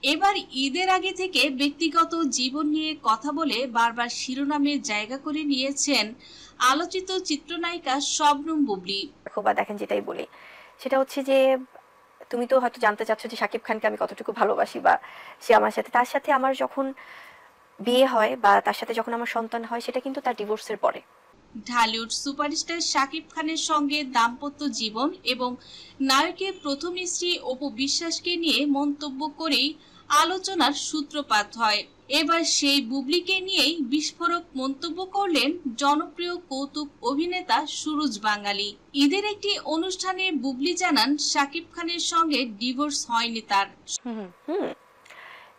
এবার ঈদের আগে থেকে ব্যক্তিগত জীবন নিয়ে কথা বলে বারবার শিরোনামের জায়গা করে নিয়েছেন আলোচিত চিত্রনায়িকা শবনম বুবলী। বা দেখেন যেটাই বলি সেটা হচ্ছে যে তুমি তো হয়তো জানতে চাচ্ছ যে শাকিব খানকে আমি কতটুকু ভালোবাসি বা সে আমার সাথে, তার সাথে আমার যখন বিয়ে হয় বা তার সাথে যখন আমার সন্তান হয় সেটা কিন্তু তার ডিভোর্সের পরে। ঢালিউড সুপারস্টার শাকিব খানের সঙ্গে দাম্পত্য জীবন এবং নায়কের প্রথম স্ত্রী অপু বিশ্বাসকে নিয়ে মন্তব্য করেই আলোচনার সূত্রপাত হয়। এবার সেই বুবলিকে নিয়েই বিস্ফোরক মন্তব্য করলেন জনপ্রিয় কৌতুক অভিনেতা সুরজ বাঙালি। ঈদের একটি অনুষ্ঠানে বুবলি জানান শাকিব খানের সঙ্গে ডিভোর্স হয়নি তার।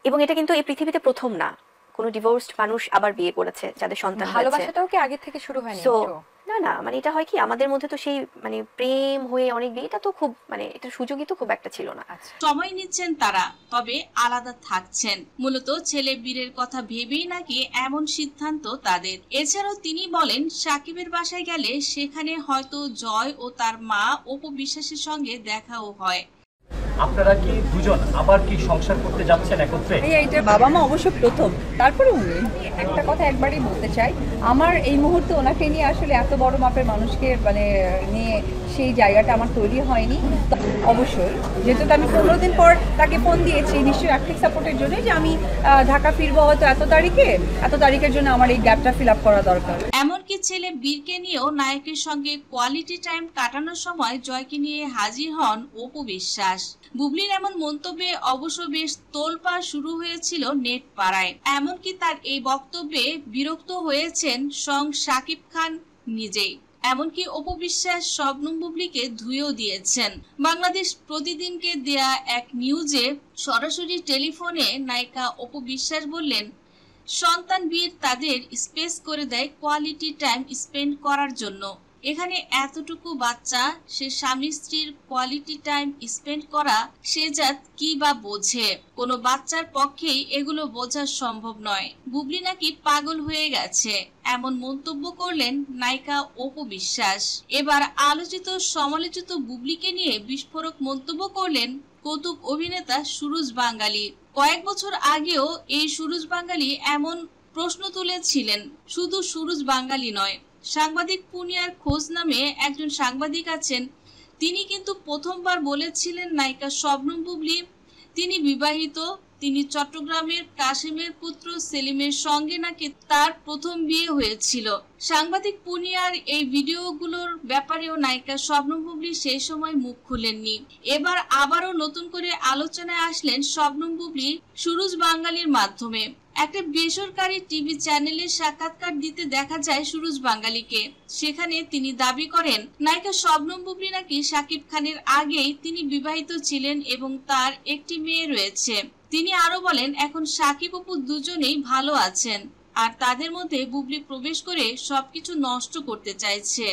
এবং এটা কিন্তু এই পৃথিবীতে প্রথম না, কোনো ডিভোর্সড মানুষ আবার বিয়ে করেছে যাদের সন্তান হয়েছে। ভালোবাসাটাও কি আগে থেকে শুরু হয়নি? না না, মানে এটা হয় কি আমাদের মধ্যে তো সেই মানে প্রেম হয়ে অনেক বিয়ে, এটা তো খুব মানে এটা সুযোগই তো খুব একটা ছিল না। সময় নিচ্ছেন তারা, তবে আলাদা থাকছেন। মূলত ছেলে বীরের কথা ভেবেই নাকি এমন সিদ্ধান্ত তাদের। এছাড়াও তিনি বলেন শাকিবের বাসায় গেলে সেখানে হয়তো জয় ও তার মা অপু বিশ্বাসের সঙ্গে দেখাও হয়। আপনারা কি দুজন আবার কি সংসার করতে যাচ্ছেন একত্রে? বাবা মা অবশ্য প্রথম, তারপরে উনি। একটা কথা একবারই বলতে চাই, আমার এই মুহূর্তে ওনাকে নিয়ে আসলে এত বড় মাপের মানুষকে মানে নিয়ে সেই জায়গাটা আমার তৈরি হয়নি। অবশ্যই যেহেতু আমি 15 দিন পর তাকে ফোন দিয়েছি নিশ্চয়ই আর্থিক সাপোর্টের জন্য, যে আমি ঢাকা ফিরবো হয়তো এত তারিখের জন্য আমার এই গ্যাপটা ফিল আপ করা দরকার। এমনকি ছেলে বীরকে নিয়েও নায়কের সঙ্গে কোয়ালিটি টাইম কাটানোর সময় জয়কে নিয়ে হাজির হন অপু বিশ্বাস। বুবলির এমন মন্তব্যে অবশ্য বেশ তোলপাড় শুরু হয়েছিল নেট পাড়ায়। এমনকি তার এই বক্তব্যে বিরক্ত হয়েছেন স্বয়ং শাকিব খান নিজেই। এমনকি অপু বিশ্বাস শবনম বুবলিকে ধুয়েও দিয়েছেন। বাংলাদেশ প্রতিদিনকে দেয়া এক নিউজে সরাসরি টেলিফোনে নায়িকা অপু বিশ্বাস বললেন, সন্তান বীর তাদের স্পেস করে দেয় কোয়ালিটি টাইম স্পেন্ড করার জন্য। এখানে এতটুকু বাচ্চা, সে স্বামী স্ত্রীর কোয়ালিটি টাইম স্পেন্ড করা সে জাত কি বা বোঝে? কোনো বাচ্চার পক্ষেই এগুলো বোঝা সম্ভব নয়। বুবলি নাকি পাগল হয়ে গেছে, এমন মন্তব্য করলেন নায়িকা অপু বিশ্বাস। এবার আলোচিত সমালোচিত বুবলিকে নিয়ে বিস্ফোরক মন্তব্য করলেন কৌতুক অভিনেতা সুরজ বাঙালি। কয়েক বছর আগেও এই সুরজ বাঙালি এমন প্রশ্ন তুলেছিলেন। শুধু সুরজ বাঙালি নয়, সাংবাদিক পুনিয়ার খোঁজ নামে একজন সাংবাদিক আছেন, তিনি কিন্তু প্রথমবার বলেছিলেন নায়িকা শবনম বুবলি তিনি বিবাহিত। তিনি চট্টগ্রামের কাশেমের পুত্র সেলিমের সঙ্গে নাকি তার প্রথম বিয়ে হয়েছিল। সাংবাদিক পুনিয়ার এই ভিডিওগুলোর ব্যাপারেও নায়িকা শবনম বুবলি সেই সময় মুখ খুলেননি। এবার আবারও নতুন করে আলোচনায় আসলেন শবনম বুবলি সুরজ বাঙালির মাধ্যমে। একটা বেসরকারি টিভি চ্যানেলে সাক্ষাৎকার দিতে দেখা যায় সুরজ বাঙালিকে। সেখানে তিনি দাবি করেন নায়িকা শবনম বুবলি নাকি শাকিব খানের আগেই তিনি বিবাহিত ছিলেন এবং তার একটি মেয়ে রয়েছে। তিনি আরো বলেন এখন শাকিব অপু দুজনেই ভালো আছেন আর তাদের মধ্যে বুবলি প্রবেশ করে সবকিছু নষ্ট করতে চাইছে।